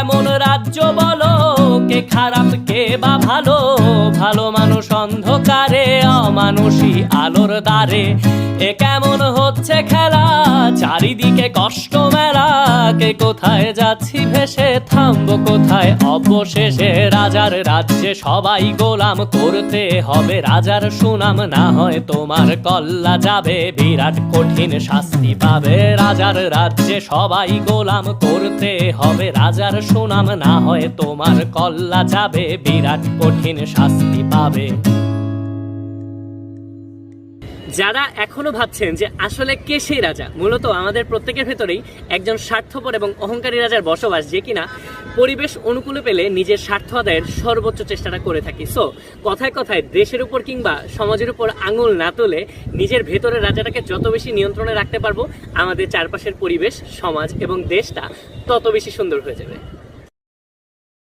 কেমন রাজ্য বলো, কে খারাপ কে বা ভালো, ভালো মানুষ অন্ধকারে, অমানুষী আলোর দ্বারে। এ কেমন হচ্ছে খেলা, চারিদিকে কষ্ট মেলা, কে কোথায় যাচ্ছি ভেসে, থামবো কোথায় অবশেষে। রাজার রাজ্যে সবাই গোলাম, করতে হবে রাজার সুনাম, না হয় তোমার কল্লা যাবে, বিরাট কঠিন শাস্তি পাবে। রাজার রাজ্যে সবাই গোলাম, করতে হবে রাজার সুনাম, না হয় তোমার কল্লা যাবে, বিরাট কঠিন শাস্তি পাবে। যারা এখনো ভাবছেন যে আসলে কে সেই রাজা, মূলত আমাদের প্রত্যেকের ভেতরেই একজন স্বার্থপর এবং অহংকারী রাজার বসবাস, যে কিনা পরিবেশ অনুকূলে পেলে নিজের স্বার্থ আদায়ের সর্বোচ্চ চেষ্টাটা করে থাকি। সো কথায় কথায় দেশের উপর কিংবা সমাজের উপর আঙুল না তুলে নিজের ভেতরের রাজাটাকে যত বেশি নিয়ন্ত্রণে রাখতে পারবো, আমাদের চারপাশের পরিবেশ, সমাজ এবং দেশটা তত বেশি সুন্দর হয়ে যাবে।